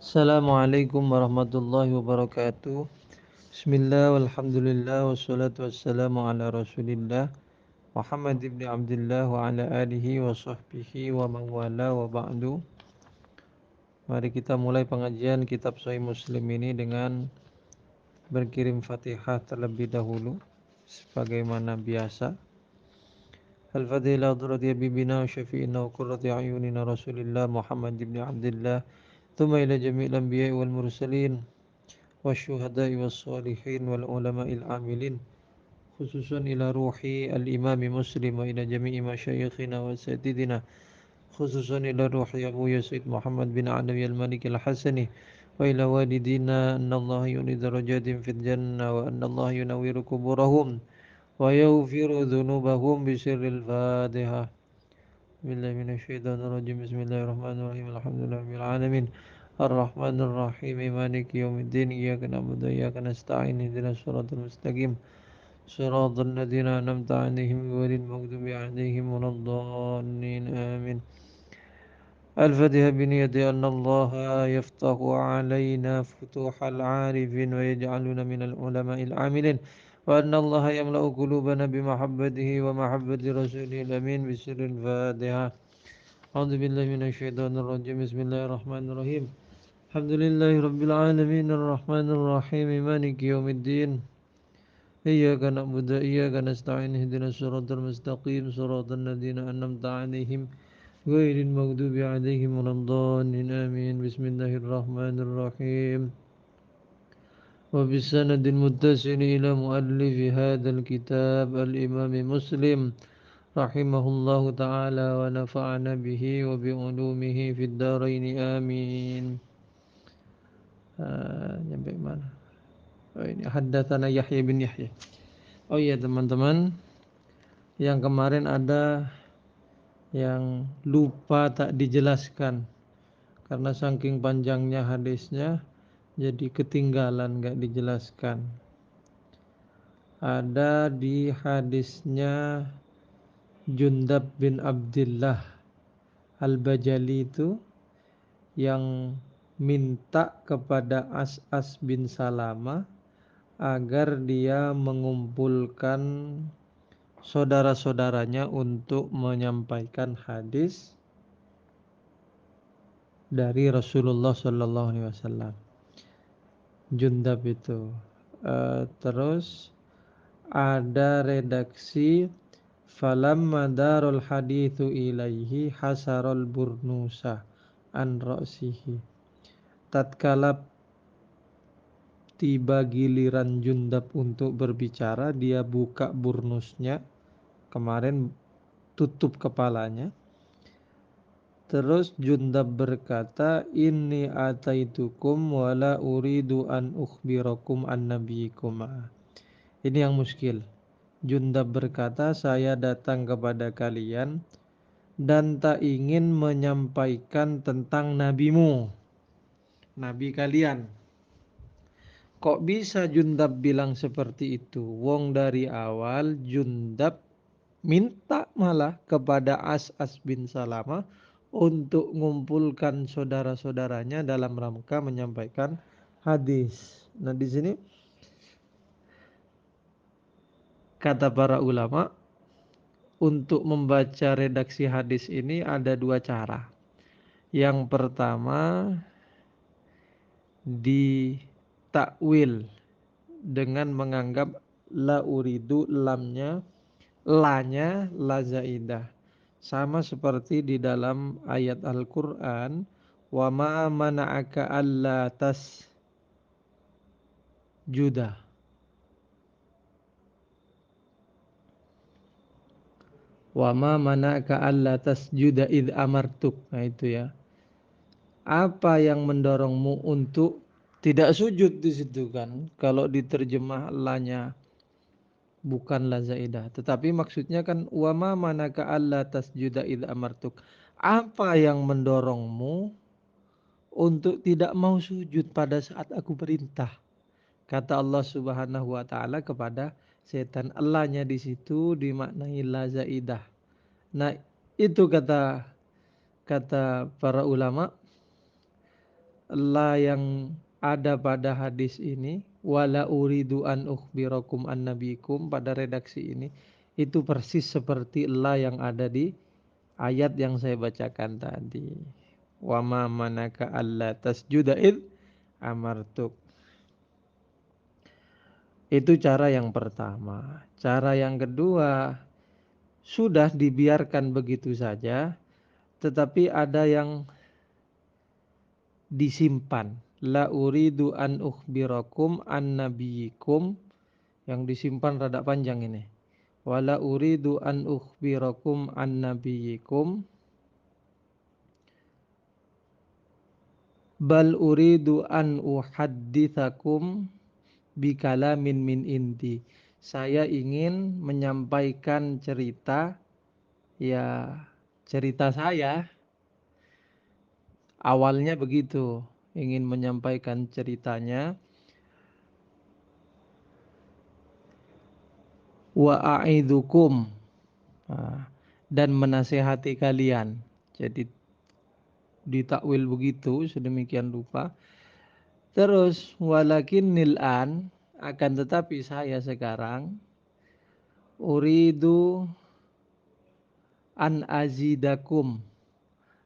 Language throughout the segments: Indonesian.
Assalamualaikum warahmatullahi wabarakatuh. Bismillah walhamdulillah wassalatu wassalamu ala rasulillah Muhammad ibn Abdullah wa ala alihi wa sahbihi wa man wala wa ba'du. Mari kita mulai pengajian kitab Sahih Muslim ini dengan berkirim Fatihah terlebih dahulu sebagaimana biasa. Al-Fatihah hadrati habibina wa syafi'ina wa qurrati a'yunina Rasulillah Muhammad ibn Abdullah. Thumma ila jami'il anbiya'i wal mursalin والشهداء والصالحين والعلماء العاملين خصوصا إلى روح الإمام مسلم وإلى جميع مشايخنا وأساتذتنا خصوصا إلى روح أبويا سيد محمد بن علوي الملك الحسني وإلى والدينا أن الله يعلي درجاتهم في الجنة وأن الله ينور قبورهم ويغفر ذنوبهم بسر الفاتحة. بسم الله من الشيطان الرجيم. بسم الله الرحمن الرحيم. الحمد لله رب العالمين الرحمن الرحيم مالك يوم الدين إياك نعبد وإياك نستعين اهدنا الصراط المستقيم صراط الذين أنعمت عليهم غير المغضوب عليهم ولا الضالين آمين. الفاتحة بنية أن الله يفتح علينا فتوح العارفين ويجعلنا من العلماء العاملين وأن الله يملأ قلوبنا بمحبته ومحبة رسوله الأمين بسر الفاتحة. أعوذ بالله من الشيطان الرجيم. بسم الله الرحمن الرحيم. الحمد لله رب العالمين الرحمن الرحيم مالك يوم الدين إياك نعبد وإياك نستعين اهدنا الصراط المستقيم صراط الذين أنعمت عليهم غير المغضوب عليهم ولا الضالين آمين. بسم الله الرحمن الرحيم. وبالسند المتصل إلى مؤلف هذا الكتاب الإمام مسلم رحمه الله تعالى ونفعنا به وبعلومه في الدارين آمين. Nyampe mana? Oh ini haddatsana Yahya bin Yahya. Oh iya teman-teman, yang kemarin ada yang lupa tak dijelaskan karena saking panjangnya hadisnya jadi ketinggalan gak dijelaskan. Ada di hadisnya Jundab bin Abdullah Al-Bajali itu yang minta kepada As'as bin Salama agar dia mengumpulkan saudara-saudaranya untuk menyampaikan hadis dari Rasulullah Sallallahu Alaihi Wasallam. Jundab itu. Terus ada redaksi falamma darul hadithu ilaihi hasarul burnusa an ra'sihi. Tatkala tiba giliran Jundab untuk berbicara, dia buka burnusnya, kemarin tutup kepalanya. Terus Jundab berkata, inni ataitukum wala uridu an ukhbirakum an nabiyikum. Ini yang muskil. Jundab berkata, saya datang kepada kalian dan tak ingin menyampaikan tentang nabimu, nabi kalian. Kok bisa Jundab bilang seperti itu? Wong dari awal Jundab minta malah kepada As'as bin Salama untuk mengumpulkan saudara-saudaranya dalam rangka menyampaikan hadis. Nah di sini kata para ulama, untuk membaca redaksi hadis ini ada dua cara. Yang pertama ditakwil dengan menganggap la uridu, lamnya lanya la zaidah, sama seperti di dalam ayat Al-Qur'an wa ma mana'aka alla tasjuda, wa ma mana'aka alla tasjuda id amartuk. Nah itu ya, apa yang mendorongmu untuk tidak sujud di situ kan? Kalau diterjemah lanya bukan la zaidah, tetapi maksudnya kan wa ma manaka alla tasjuda id amartuk. Apa yang mendorongmu untuk tidak mau sujud pada saat aku perintah? Kata Allah Subhanahu wa taala kepada setan. Allahnya di situ dimaknai la zaidah. Nah, itu kata para ulama, la yang ada pada hadis ini, wala uridu an ukhbirakum an nabikum, pada redaksi ini itu persis seperti la yang ada di ayat yang saya bacakan tadi. Wa ma manaka alla tasjuda id amartuk. Itu cara yang pertama. Cara yang kedua, sudah dibiarkan begitu saja, tetapi ada yang disimpan. La uridu an ukhbirakum an nabiyikum, yang disimpan rada panjang ini. Wala uridu an ukhbirakum an nabiyikum bal uridu an uhaddithakum bikalamin min inti. Saya ingin menyampaikan cerita, ya cerita saya awalnya begitu, ingin menyampaikan ceritanya. Wa a'idzukum, dan menasehati kalian. Jadi ditakwil begitu sedemikian rupa. Terus walakin nil'an, akan tetapi saya sekarang uridu an azidakum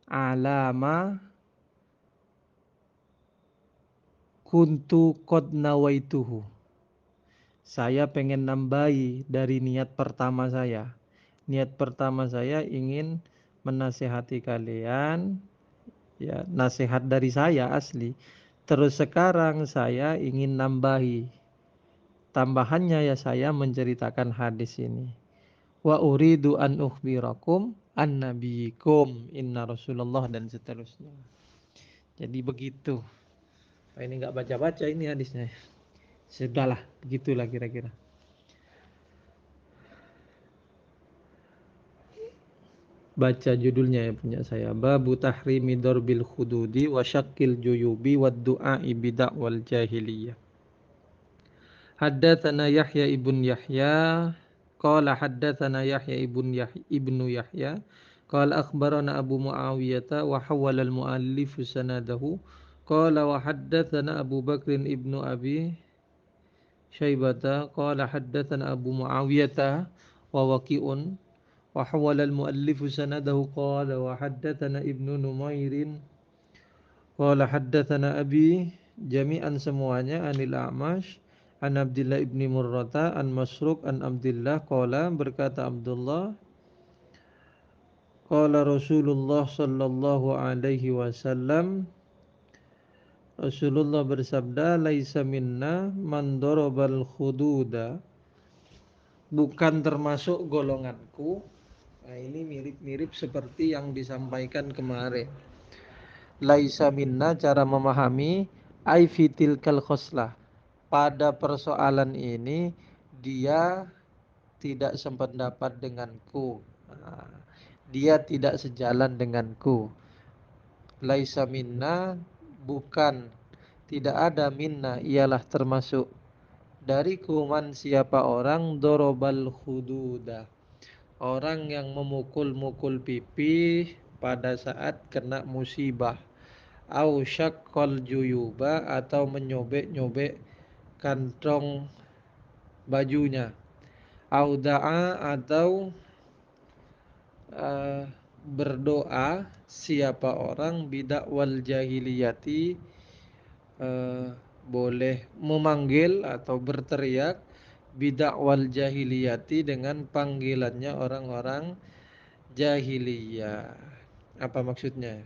alama kuntu qad nawaituhu. Saya pengen nambahi dari niat pertama saya. Niat pertama saya ingin menasehati kalian, ya nasihat dari saya asli. Terus sekarang saya ingin nambahi. Tambahannya ya saya menceritakan hadis ini. Wa uridu an ukhbirakum an nabiyikum inna Rasulullah, dan seterusnya. Jadi begitu. Pak ini nggak baca-baca ini hadisnya. Sudahlah, begitulah kira-kira. Baca judulnya ya punya saya. Babu tahrimi darbil khududi wa syakkil juyubi wa du'a'i bid'wal jahiliyah. Haddatsana Yahya ibn Yahya qala haddatsana Yahya ibnu Yahya qala akhbarana Abu Muawiyah wa hawala al-muallif sanadahu qala wa haddatsana Abu Bakr ibnu Abi Syaibata qala haddatsana Abu Muawiyah wa Waqi'un wa hawala al-muallif sanadahu qala wa haddatsana Ibnu Numairin qala haddatsana Abi, jami'an semuanya anil A'mash an Abdullah ibni Murrata an Masruq an Abdullah qala, berkata Abdullah, qala Rasulullah sallallahu alaihi wasallam, Rasulullah bersabda, laisa minna man darabal khududa, bukan termasuk golonganku. Nah, ini mirip-mirip seperti yang disampaikan kemarin. Laisa minna, cara memahami ai fitil kal khoslah, pada persoalan ini dia tidak sependapat denganku. Nah, dia tidak sejalan denganku. Laisa minna, bukan, tidak ada, minna ialah termasuk dariku, man siapa orang, dorobal hududa, orang yang memukul-mukul pipi pada saat kena musibah, au syaqqal juyuba, atau menyobek-nyobek kantong bajunya, au da'a, atau berdoa siapa orang, bidakwal jahiliyati, boleh memanggil atau berteriak bidakwal jahiliyati, dengan panggilannya orang-orang jahiliyah. Apa maksudnya?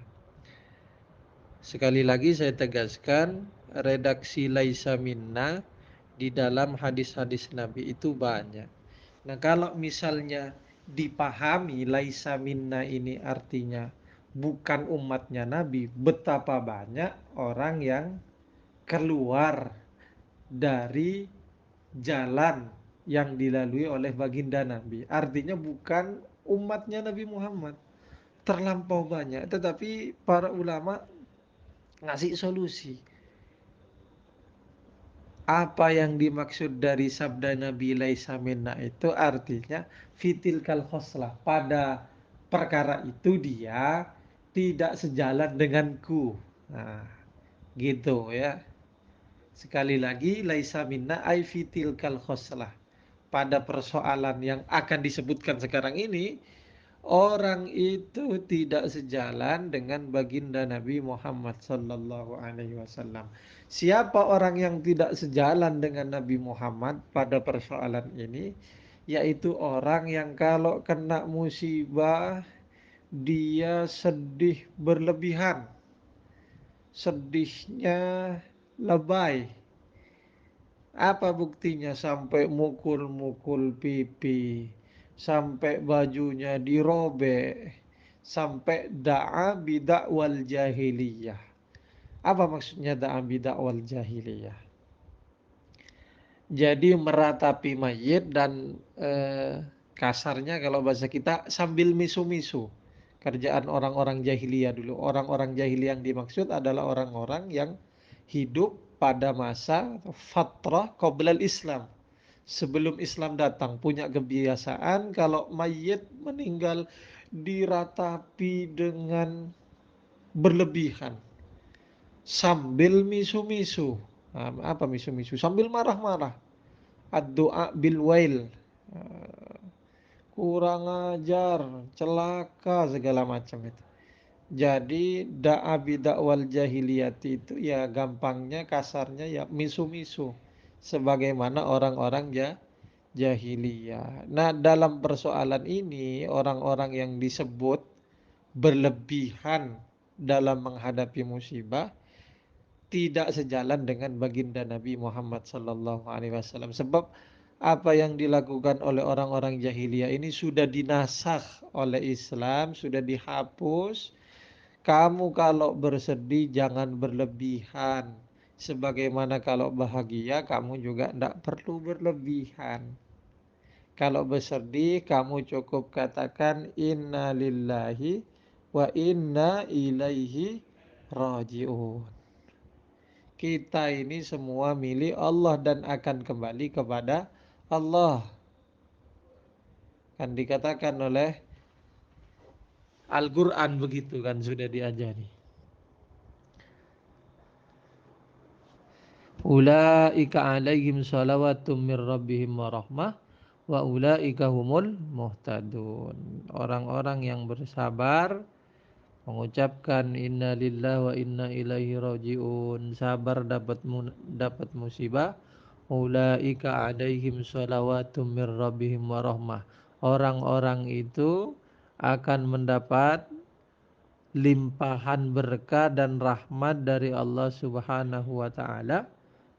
Sekali lagi saya tegaskan, redaksi laisa minna di dalam hadis-hadis Nabi itu banyak. Nah, kalau misalnya dipahami laisa minna ini artinya bukan umatnya Nabi, betapa banyak orang yang keluar dari jalan yang dilalui oleh baginda Nabi. Artinya bukan umatnya Nabi Muhammad. Terlampau banyak, tetapi para ulama ngasih solusi. Apa yang dimaksud dari sabda Nabi laisa minna itu artinya fitil kal khoslah, pada perkara itu dia tidak sejalan denganku. Nah, Gitu ya. Sekali lagi, laisa minna ay fitil kal khoslah. Pada persoalan yang akan disebutkan sekarang ini, orang itu tidak sejalan dengan baginda Nabi Muhammad sallallahu alaihi wasallam. Siapa orang yang tidak sejalan dengan Nabi Muhammad pada persoalan ini? Yaitu orang yang kalau kena musibah dia sedih berlebihan, sedihnya lebay. Apa buktinya? Sampai mukul-mukul pipi, sampai bajunya dirobek, sampai da'a bidakwal jahiliyah. Apa maksudnya da'a bidakwal jahiliyah? Jadi meratapi mayit dan kasarnya kalau bahasa kita sambil misu-misu. Kerjaan orang-orang jahiliyah dulu. Orang-orang jahiliyah yang dimaksud adalah orang-orang yang hidup pada masa fatrah qoblal Islam. Sebelum Islam datang, punya kebiasaan kalau mayit meninggal diratapi dengan berlebihan sambil misu-misu. Nah, apa misu-misu? Sambil marah-marah. Ad-du'a bil wail. Kurang ajar, celaka segala macam itu. Jadi da'a bidakwal jahiliyati itu ya gampangnya kasarnya ya misu-misu sebagaimana orang-orang jahiliyah. Nah, dalam persoalan ini orang-orang yang disebut berlebihan dalam menghadapi musibah tidak sejalan dengan baginda Nabi Muhammad sallallahu alaihi wasallam. Sebab apa yang dilakukan oleh orang-orang jahiliyah ini sudah dinasakh oleh Islam, sudah dihapus. Kamu kalau bersedih jangan berlebihan. Sebagaimana kalau bahagia kamu juga tidak perlu berlebihan. Kalau bersedih kamu cukup katakan inna lillahi wa inna ilaihi raji'un. Kita ini semua milik Allah dan akan kembali kepada Allah. Kan dikatakan oleh Al-Quran begitu kan sudah diajari. Ulaika alaihim salawatum mir rabbihim wa rahmah wa ulaika humul muhtadun. Orang-orang yang bersabar mengucapkan inna lillahi wa inna ilaihi rajiun, sabar dapat musibah. Ulaika alaihim salawatum mir rabbihim wa rahmah. Orang-orang itu akan mendapat limpahan berkah dan rahmat dari Allah Subhanahu wa taala.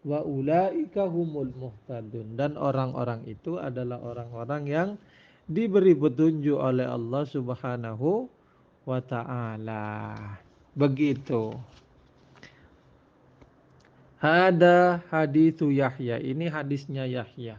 Wa ulaika humul muhtadun, dan orang-orang itu adalah orang-orang yang diberi petunjuk oleh Allah Subhanahu wa taala. Begitu. Hada hadithu Yahya, ini hadisnya Yahya.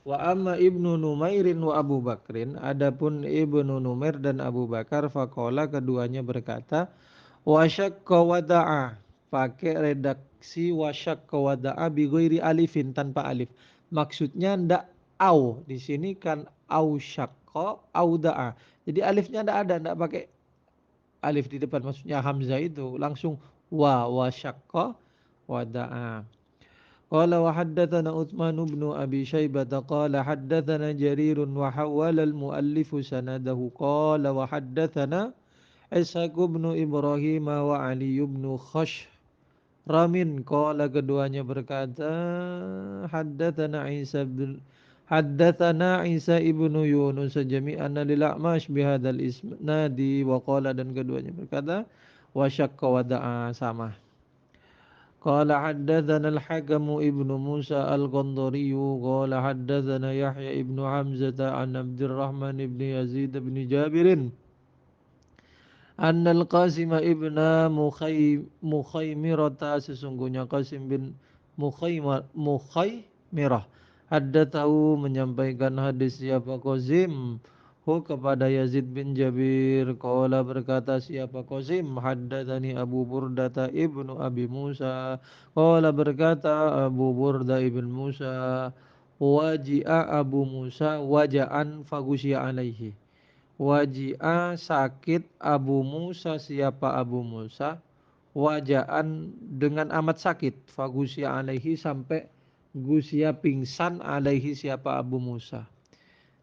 Wa amma Ibnu Numairin wa Abu Bakrin, adapun Ibnu Numair dan Abu Bakar faqala keduanya berkata wasyaqqa wada'a, pakai redaksi wasyaqqa wada'a bi ghairi alifin, tanpa alif. Maksudnya ndak au, di sini kan au syaqqa au da'a. Jadi alifnya ndak ada, ndak pakai alif di depan, maksudnya hamzah itu langsung wa syaqqa wada'a. Qala wa haddatsana Utsman bin Abi Syaibah qala haddatsana Jarir wa hawala al-muallif sanadahu qala wa haddatsana Ishaq bin Ibrahim wa Ali bin Khashramin qala, keduanya berkata haddatsana Isa ibnu Yunus jami'an lil A'mash bihadzal isnadi wa qala, dan keduanya berkata wa syaqqa wada'a, sama. Qala haddatsana al-Hakam ibnu Musa al-Qandari qala haddatsana Yahya ibnu Hamzah an Abdurrahman ibn Yazid ibn Jabirin Annal Qasim ibna Mukhaymirata, sesungguhnya Qasim bin Mukhaymirah haddatsahu, menyampaikan hadis siapa Qasim kepada Yazid bin Jabir. Qala, berkata siapa Qasim, haddatsani Abu Burdata ibnu Abi Musa. Qala, berkata Abu Burda ibn Musa, waji'a Abu Musa waja'an fagusya alaihi. Waji'a, sakit Abu Musa, siapa Abu Musa, wajaan dengan amat sakit. Fagusya alaihi, sampai gusya pingsan alaihi siapa Abu Musa.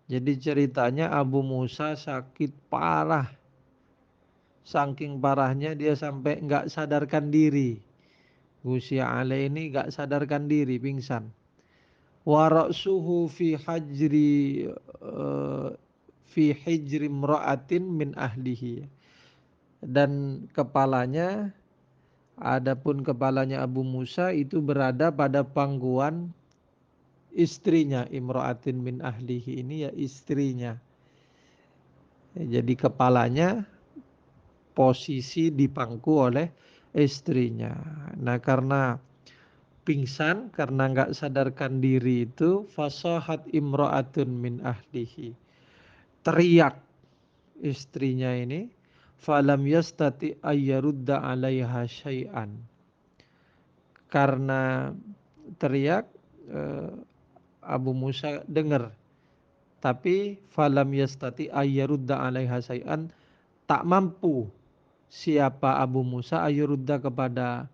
Jadi ceritanya Abu Musa sakit parah. Saking parahnya dia sampai nggak sadarkan diri. Gusya alaihi ini nggak sadarkan diri, pingsan. Warasuhu fi hajri fi hijri mra'atin min ahlihi. Dan kepalanya, adapun kepalanya Abu Musa itu berada pada pangkuan istrinya. Imra'atin min ahlihi ini ya istrinya. Jadi kepalanya posisi dipangku oleh istrinya. Nah, karena pingsan, karena nggak sadarkan diri itu, fasahat imra'atun min ahlihi. Teriak istrinya ini, falam yastati ayyarudda 'alaiha syai'an. Karena teriak, eh, Abu Musa dengar, tapi falam yastati ayyarudda 'alaiha syai'an, tak mampu siapa Abu Musa ayyarudda kepada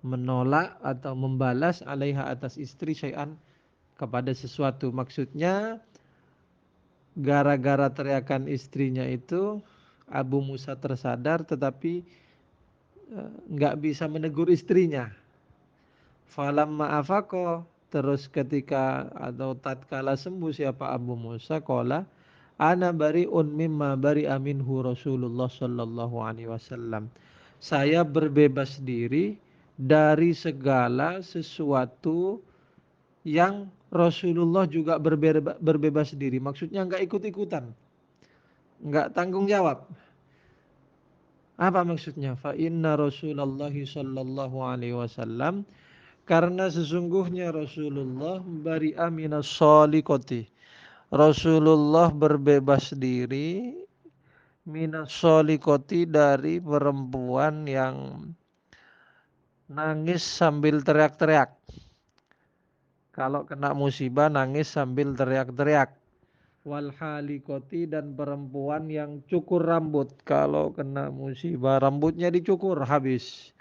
menolak atau membalas 'alaiha atas istri syai'an, kepada sesuatu. Maksudnya gara-gara teriakan istrinya itu Abu Musa tersadar, tetapi nggak bisa menegur istrinya. Falamma afaqo, terus ketika atau tatkala sembuh siapa Abu Musa, qala ana bari'un mimma bari'a minhu Rasulullah sallallahu alaihi wasallam. Saya berbebas diri dari segala sesuatu yang Rasulullah juga berbebas diri. Maksudnya nggak ikut-ikutan, nggak tanggung jawab. Apa maksudnya? Fa inna Rasulullah sallallahu alaihi wasallam, karena sesungguhnya Rasulullah bari'a minas shaliqati. Rasulullah berbebas diri minas shaliqati, dari perempuan yang nangis sambil teriak-teriak. Kalau kena musibah nangis sambil teriak-teriak. Wal halikoti, dan perempuan yang cukur rambut. Kalau kena musibah rambutnya dicukur habis.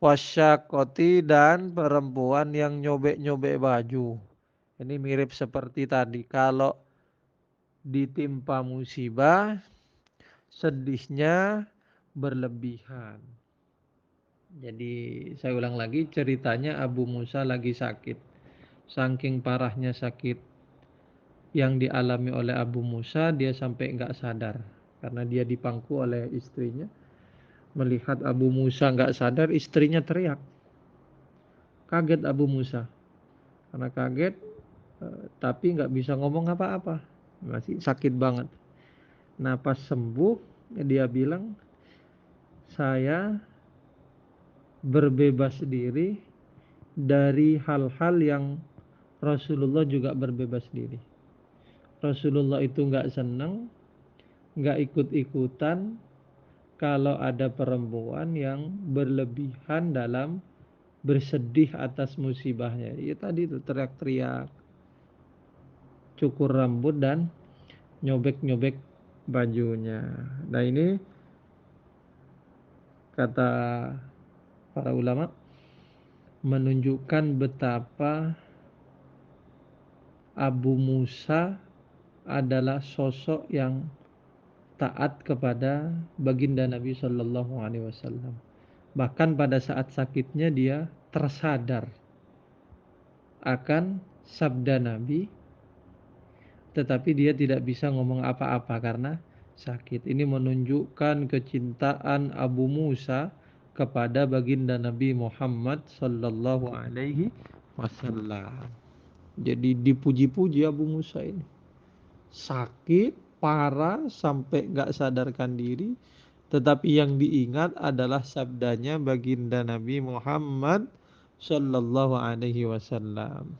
Wasyakoti, dan perempuan yang nyobek-nyobek baju. Ini mirip seperti tadi. Kalau ditimpa musibah, sedihnya berlebihan. Jadi saya ulang lagi, ceritanya Abu Musa lagi sakit. Saking parahnya sakit yang dialami oleh Abu Musa, dia sampai nggak sadar. Karena dia dipangku oleh istrinya. Melihat Abu Musa nggak sadar, istrinya teriak. Kaget Abu Musa. Karena kaget, tapi nggak bisa ngomong apa-apa. Masih sakit banget. Nah, pas sembuh, dia bilang, saya berbebas diri dari hal-hal yang Rasulullah juga berbebas diri. Rasulullah itu nggak senang, nggak ikut-ikutan kalau ada perempuan yang berlebihan dalam bersedih atas musibahnya. Ya tadi itu teriak-teriak, cukur rambut, dan nyobek-nyobek bajunya. Nah, ini kata para ulama menunjukkan betapa Abu Musa adalah sosok yang taat kepada baginda Nabi Shallallahu Alaihi Wasallam. Bahkan pada saat sakitnya dia tersadar akan sabda Nabi, tetapi dia tidak bisa ngomong apa-apa karena sakit. Ini menunjukkan kecintaan Abu Musa kepada baginda Nabi Muhammad Sallallahu Alaihi Wasallam. Jadi dipuji-puji Abu Musa ini. Sakit parah sampai nggak sadarkan diri, tetapi yang diingat adalah sabdanya baginda Nabi Muhammad Sallallahu Alaihi Wasallam.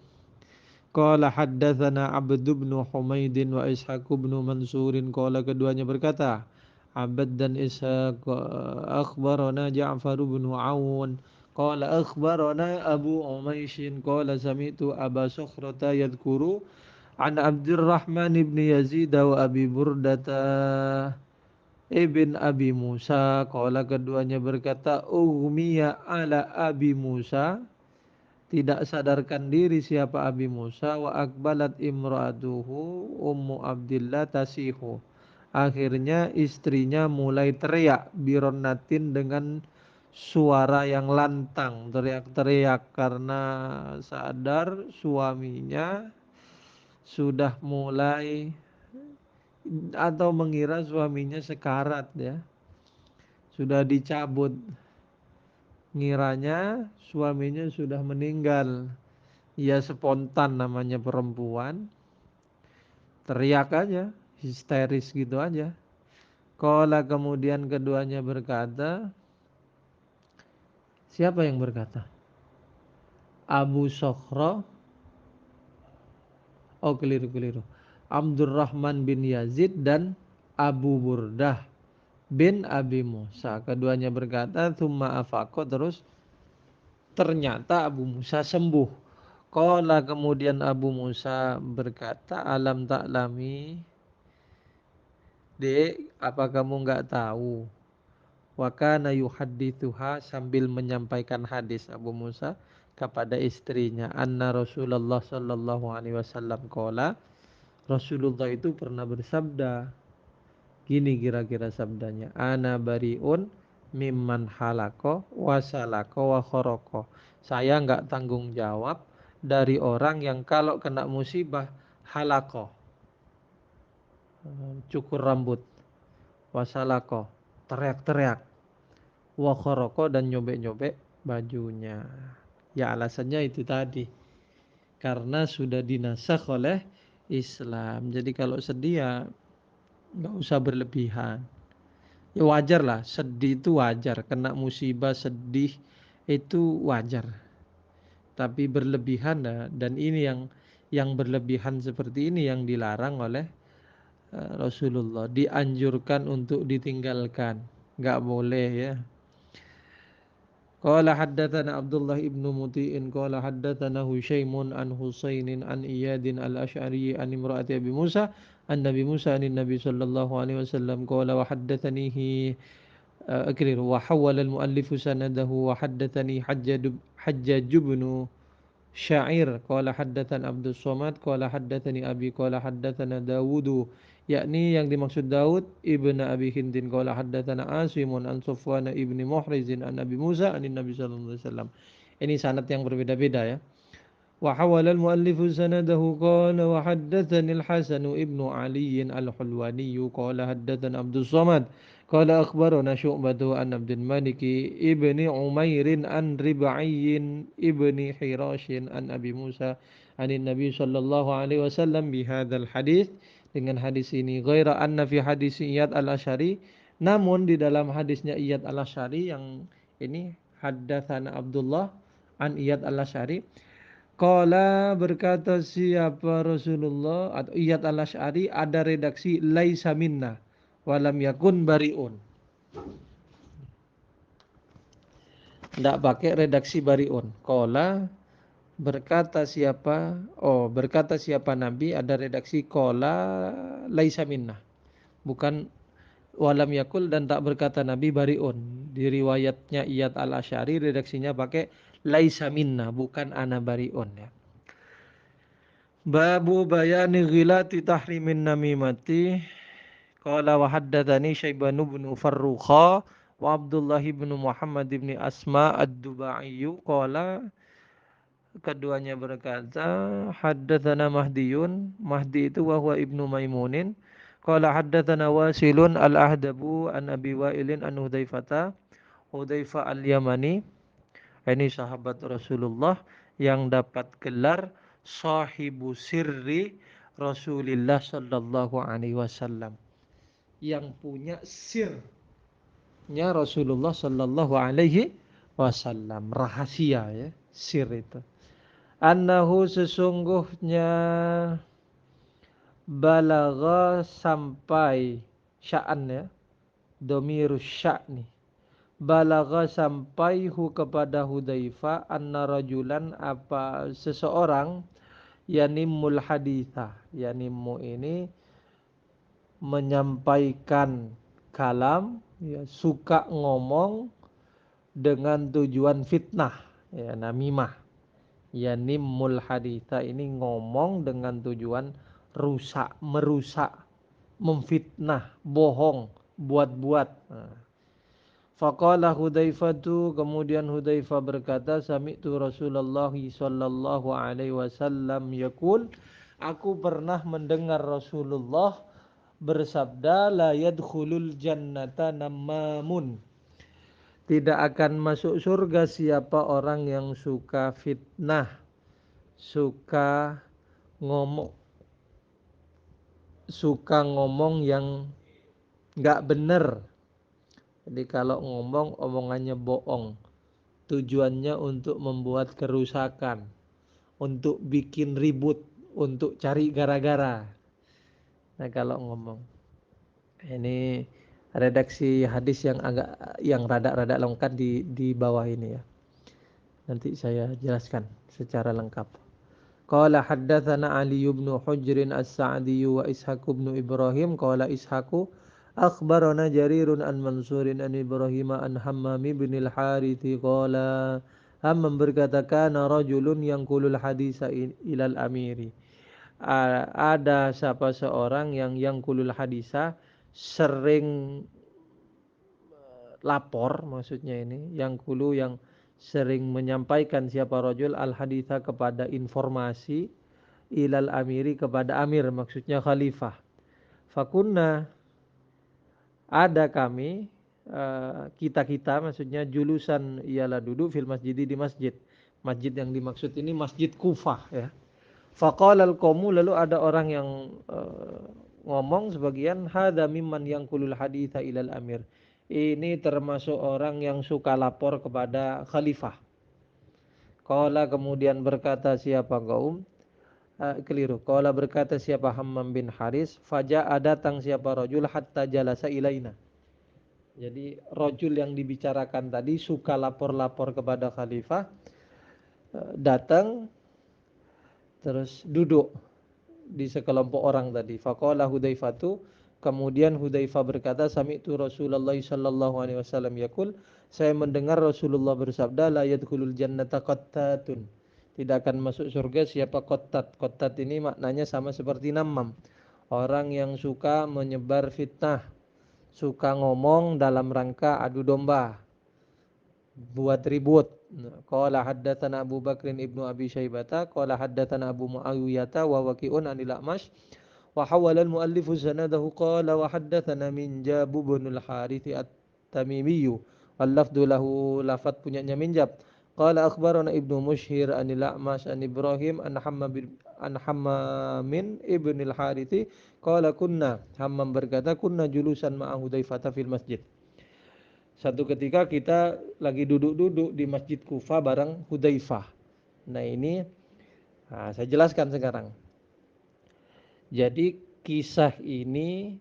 Qala haddatsana Abd bin Humaid wa Ishaq bin Mansur, qala keduanya berkata, Abd dan Ishaq, akhbarana Ja'far bin Aun qala akhbarana Abu Umaysh qala sami'tu Aba Sukhrata yadhkuru an Abdurrahman ibn Yazid wa Abi Burdata ibn Abi Musa, qala keduanya berkata, ughmiya ala Abi Musa, tidak sadarkan diri siapa Abi Musa, wa akbalat imra'atuhu Ummu Abdillah tasihu. Akhirnya istrinya mulai teriak bironatin dengan suara yang lantang, teriak-teriak karena sadar suaminya sudah mulai atau mengira suaminya sekarat ya, sudah dicabut, ngiranya suaminya sudah meninggal. Ya spontan namanya perempuan, teriak aja, histeris gitu aja. Qala kemudian keduanya berkata, siapa yang berkata? Abu Sokhro, oh keliru. Abdurrahman bin Yazid dan Abu Burdah bin Abi Musa. Keduanya berkata, thumma afaqo, terus ternyata Abu Musa sembuh. Qala kemudian Abu Musa berkata, alam taklami, dek, apa kamu nggak tahu? Wa kana yuhaddithuha, sambil menyampaikan hadis Abu Musa kepada istrinya, anna Rasulullah sallallahu alaihi wasallam qala, Rasulullah itu pernah bersabda, gini kira-kira sabdanya, ana bariun mimman halako wasalako wa khoroko. Saya enggak tanggung jawab dari orang yang kalau kena musibah halako, cukur rambut, wasalako, teriak-teriak, wa khoroko, dan nyobek-nyobek bajunya. Ya alasannya itu tadi, karena sudah dinasakh oleh Islam. Jadi kalau sedih ya nggak usah berlebihan. Ya wajar lah, sedih itu wajar, kena musibah sedih itu wajar. Tapi berlebihan dan ini yang berlebihan seperti ini yang dilarang oleh Rasulullah, dianjurkan untuk ditinggalkan, nggak boleh ya. Qala haddatsana Abdullah ibnu Muti'in qala haddatsana Husyaimun an Husainin an Iyadin al-Asy'ari an imra'ati Abi Musa an Nabi Musa an Nabi sallallahu alaihi wasallam qala wa haddatsanihi أكرر وحول المؤلف سنده وحدثني حجاج بن شاعر قال حدثنا عبد الصمد قال حدثني أبي قال حدثنا داود, yakni yang dimaksud Daud ibn Abi Hindin qala haddatsana Asimun an Sufwan ibn Muhrizin an Nabi Musa an Nabi sallallahu alaihi wasallam. Ini sanad yang berbeda-beda ya. وحول المؤلف سنده قال وحدثني الحسن ابن علي الحلواني قال حدثنا عبد الصمد قال أخبرنا شعبة عن عبد الملك ابن عمير عن ربعي ابن حراش عن أبي موسى عن النبي صلى الله عليه وسلم بهذا الحديث, dengan hadis ini. Ghaira anna fi hadis Iyad al-Asy'ari, namun di dalam hadisnya Iyad al-Asy'ari yang ini, haddatsana Abdullah an Iyad al-Asy'ari, qala berkata siapa Rasulullah atau Iyad al-Asy'ari, ada redaksi laisa minna walam yakun bariun. Tidak pakai redaksi bariun. Qala berkata siapa Nabi, ada redaksi qala laisa minna. Bukan walam yakul, dan tak berkata Nabi bariun. Di riwayatnya Iyad al-Asy'ari redaksinya pakai laisa minna, bukan ana bariun ya. Babu bayani ghilati tahrimin namimati. Qala wa haddatsani Syaibanu bin Farrukha wa Abdullah bin Muhammad bin Asma ad-Dubai. Qala keduanya berkata, haddatsana Mahdiyun, Mahdi itu wa huwa ibnu Maimunin. Qala haddatsana Wasilun al-Ahdabu an Abi Wa'ilin an Hudzaifah al-Yamani. Ini sahabat Rasulullah yang dapat gelar sahibu sirri Rasulullah sallallahu alaihi wasallam, yang punya sirnya Rasulullah sallallahu alaihi wasallam, rahasia ya, sir itu. Annahu, sesungguhnya, balagha, sampai, sya'an ya, domirus sya'ni, balagha sampai kepada Hudzaifah, anna rajulan, apa seseorang, yanimul haditha, yanimmu ini menyampaikan kalam, ya, suka ngomong dengan tujuan fitnah, ya, namimah. Ya nimmul haditha ini ngomong dengan tujuan rusak, merusak, memfitnah, bohong, buat-buat. Nah. Faqala Hudzaifatu, kemudian Hudzaifah berkata, sami'tu Rasulullah sallallahu alaihi wasallam yaqul, aku pernah mendengar Rasulullah bersabda, la yadkhulul jannata namamun. Tidak akan masuk surga siapa orang yang suka fitnah, suka ngomong, yang nggak benar. Jadi kalau ngomong omongannya bohong, tujuannya untuk membuat kerusakan, untuk bikin ribut, untuk cari gara-gara. Nah kalau ngomong, ini redaksi hadis yang rada-rada lengkap di bawah ini ya. Nanti saya jelaskan secara lengkap. Qala haddatsana Ali bin Hujr as-Sa'di wa Ishaq bin Ibrahim qala Ishaq akhbarana Jarirun an Mansurin an Ibrahim an Hammam bin al-Harith qala Hammam berkata kana rajulun yanqulul hadisa ilal amiri. Ada siapa seorang yang kulul hadisa sering lapor, maksudnya ini yang kulu yang sering menyampaikan siapa rajul al haditha kepada informasi ilal amiri kepada amir, maksudnya khalifah. Fakunna, ada kami, kita maksudnya julusan ialah duduk fil masjid, di masjid. Masjid yang dimaksud ini masjid Kufah ya. Faqala al-qaumu, lalu ada orang yang ngomong sebagian, hadza mimman yanqulul haditha ilal amir. Ini termasuk orang yang suka lapor kepada khalifah. Qala, kemudian berkata siapa kaum? Keliru. Qala, berkata siapa Hammam bin Haris, faja'a, datang siapa rajul hatta jalasa ilaina. Jadi rajul yang dibicarakan tadi suka lapor-lapor kepada khalifah, datang terus duduk di sekelompok orang tadi. Faqala Hudzaifatu, kemudian Hudzaifah berkata, sami'tu Rasulullah sallallahu alaihi wasallam yaqul, saya mendengar Rasulullah bersabda, la yadkhulul jannata qattatun. Tidak akan masuk surga siapa qattat. Qattat ini maknanya sama seperti namam. Orang yang suka menyebar fitnah, suka ngomong dalam rangka adu domba, buat ribut. Qala haddatsana Abu Bakrin ibnu Abi Syaibata qala haddatsana Abu Muawiyah wa Waqi'un anil A'mash wa hawala al-muallifu sanadahu qala wa haddatsana min Jab bin al-Harits at-Tamimi wal lafdhu lahu, lafaz punyanya Minjab. Qala akhbarana Ibnu Mushhir anil A'mash an Ibrahim an Hammamin ibn al-Harits qala kunna, Hammam berkata, kunna julusan ma'a Hudzaifah fil masjid. Satu ketika kita lagi duduk-duduk di Masjid Kufah bareng Hudzaifah. Nah ini, saya jelaskan sekarang. Jadi kisah ini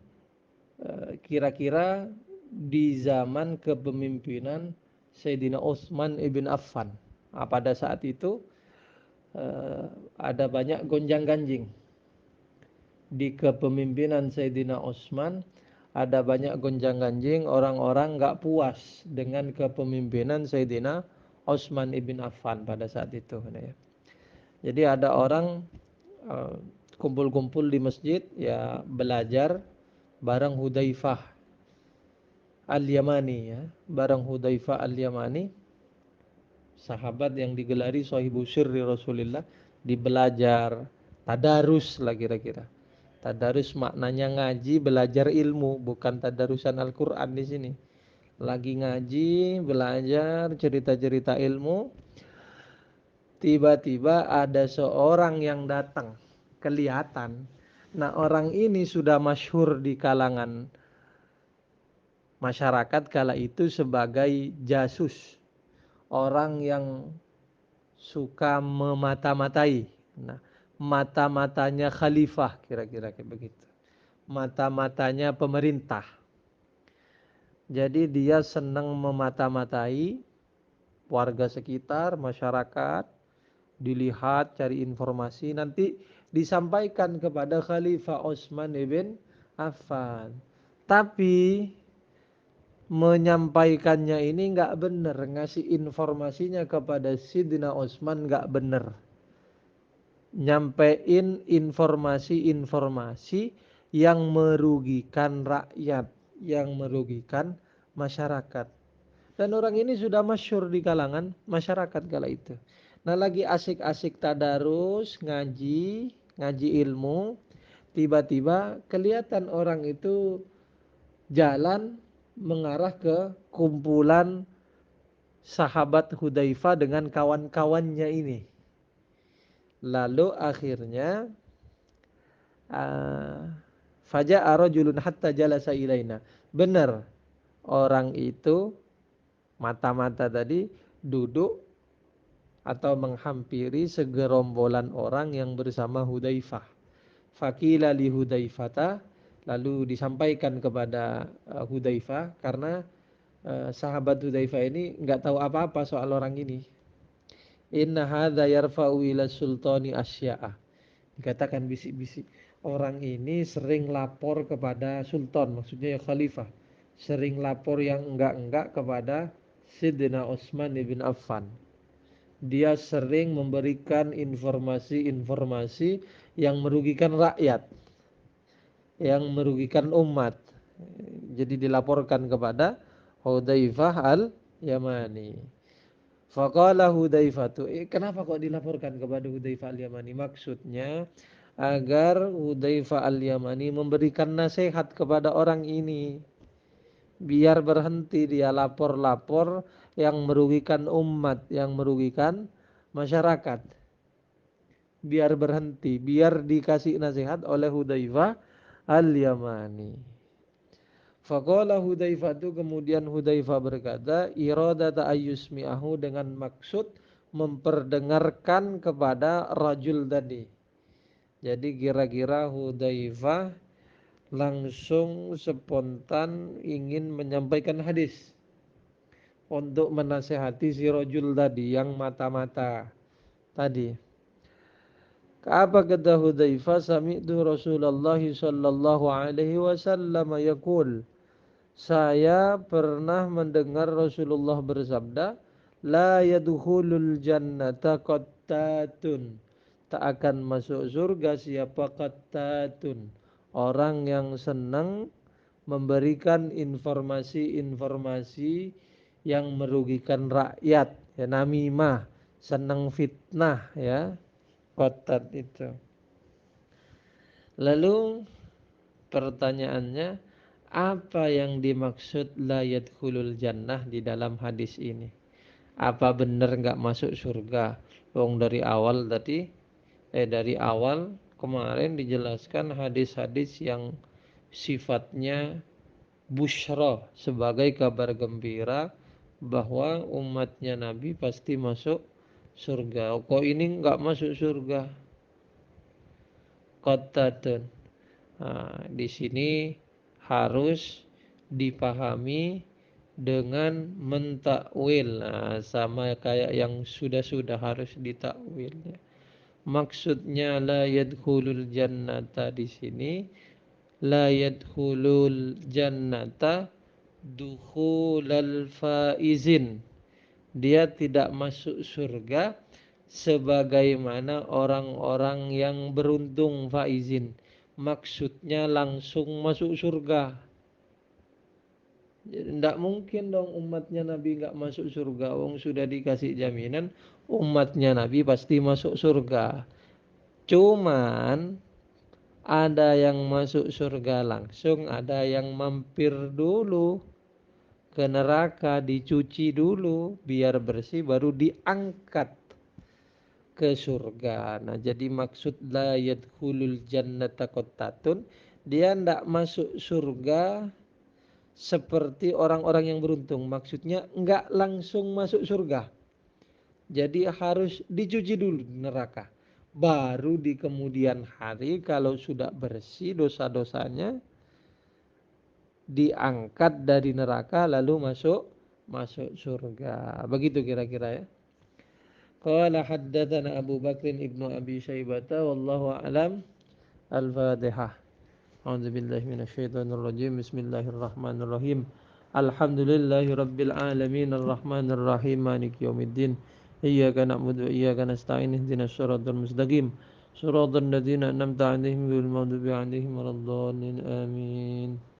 kira-kira di zaman kepemimpinan Sayyidina Utsman ibn Affan. Pada saat itu ada banyak gonjang-ganjing di kepemimpinan Sayyidina Utsman. Ada banyak gonjang-ganjing, orang-orang nggak puas dengan kepemimpinan Sayyidina Utsman ibn Affan pada saat itu. Jadi ada orang kumpul-kumpul di masjid, ya belajar bareng Hudzaifah Al-Yamani ya, bareng Hudzaifah Al-Yamani, sahabat yang digelari sahibu sirri Rasulillah, dibelajar tadarus lah kira-kira. Tadarus maknanya ngaji, belajar ilmu, bukan tadarusan Al-Qur'an di sini. Lagi ngaji, belajar cerita-cerita ilmu, tiba-tiba ada seorang yang datang, kelihatan. Nah, orang ini sudah masyhur di kalangan masyarakat kala itu sebagai jasus, orang yang suka memata-matai. Nah, mata-matanya khalifah, kira-kira kayak begitu. Mata-matanya pemerintah. Jadi dia senang memata-matai warga sekitar, masyarakat, dilihat, cari informasi, nanti disampaikan kepada Khalifah Utsman ibn Affan. Tapi menyampaikannya ini nggak benar, ngasih informasinya kepada Sidina Utsman nggak benar, nyampein informasi-informasi yang merugikan rakyat, yang merugikan masyarakat. Dan orang ini sudah masyhur di kalangan masyarakat kala itu. Nah, lagi asik-asik tadarus, ngaji, ngaji ilmu, tiba-tiba kelihatan orang itu jalan mengarah ke kumpulan sahabat Hudzaifah dengan kawan-kawannya ini. Lalu akhirnya uh, faja'a rajulun hatta jalasa ilaina. Benar, orang itu mata-mata tadi duduk atau menghampiri segerombolan orang yang bersama Hudzaifah. Faqila li Hudzaifata, lalu disampaikan kepada Hudzaifah karena sahabat Hudzaifah ini nggak tahu apa-apa soal orang ini. Inna hadza yarfa'u ila sultani asya'a. Dikatakan bisik-bisik, orang ini sering lapor kepada sultan, maksudnya ya khalifah. Sering lapor yang enggak-enggak kepada Sidina Utsman ibn Affan. Dia sering memberikan informasi-informasi yang merugikan rakyat, yang merugikan umat. Jadi dilaporkan kepada Hudzaifah al-Yamani. Faqala Hudzaifah tuh, kenapa kok dilaporkan kepada Hudzaifah al-Yamani? Maksudnya agar Hudzaifah al-Yamani memberikan nasihat kepada orang ini, biar berhenti dia lapor-lapor yang merugikan umat, yang merugikan masyarakat. Biar berhenti, biar dikasih nasihat oleh Hudzaifah al-Yamani. Faqala Hudzaifah itu, kemudian Hudzaifah berkata, iradata ayyusmi'ahu, dengan maksud memperdengarkan kepada rajul tadi. Jadi kira-kira Hudzaifah langsung spontan ingin menyampaikan hadis untuk menasehati si rajul tadi yang mata-mata tadi. Apa kata Hudzaifah? Sami'tu Rasulullah sallallahu alaihi wasallam yaqul, saya pernah mendengar Rasulullah bersabda, la yadkhulul jannata qattatun, tak akan masuk surga siapa qattatun, orang yang senang memberikan informasi-informasi yang merugikan rakyat, ya, namimah, senang fitnah, ya, qattat itu. Lalu pertanyaannya, apa yang dimaksud la yadkhulul jannah di dalam hadis ini? Apa benar nggak masuk surga? Wong dari awal tadi, dari awal kemarin dijelaskan hadis-hadis yang sifatnya busyra, sebagai kabar gembira bahwa umatnya Nabi pasti masuk surga. Kok ini nggak masuk surga? Qattatun. Nah, di sini harus dipahami dengan mentakwil. Nah, sama kayak yang sudah-sudah harus ditakwil. Maksudnya la yadkhulul jannata di sini, la yadkhulul jannata dukhulal faizin. Dia tidak masuk surga sebagaimana orang-orang yang beruntung, faizin. Maksudnya langsung masuk surga. Tidak mungkin dong umatnya Nabi nggak masuk surga. Wong sudah dikasih jaminan umatnya Nabi pasti masuk surga. Cuman ada yang masuk surga langsung, ada yang mampir dulu ke neraka, dicuci dulu biar bersih, baru diangkat ke surga. Nah, jadi maksud la yadkhulul jannata qattatun, dia tidak masuk surga seperti orang-orang yang beruntung. Maksudnya enggak langsung masuk surga. Jadi harus dicuci dulu di neraka. Baru di kemudian hari kalau sudah bersih dosa-dosanya, diangkat dari neraka lalu masuk surga. Begitu kira-kira, ya. Qala haddatsana Abu Bakr ibnu Abi Syaibah wallahu a'lam. Al-Fatihah. A'udzu billahi minasyaitonir rajim. Bismillahirrahmanirrahim. Alhamdulillahi rabbil alamin arrahmanir rahim maliki yaumiddin. Iyyaka na'budu wa iyyaka nasta'in ihdinas siratal mustaqim. Shiratal ladzina an'amta 'alaihim ghairil maghdubi 'alaihim waladdallin. Amin.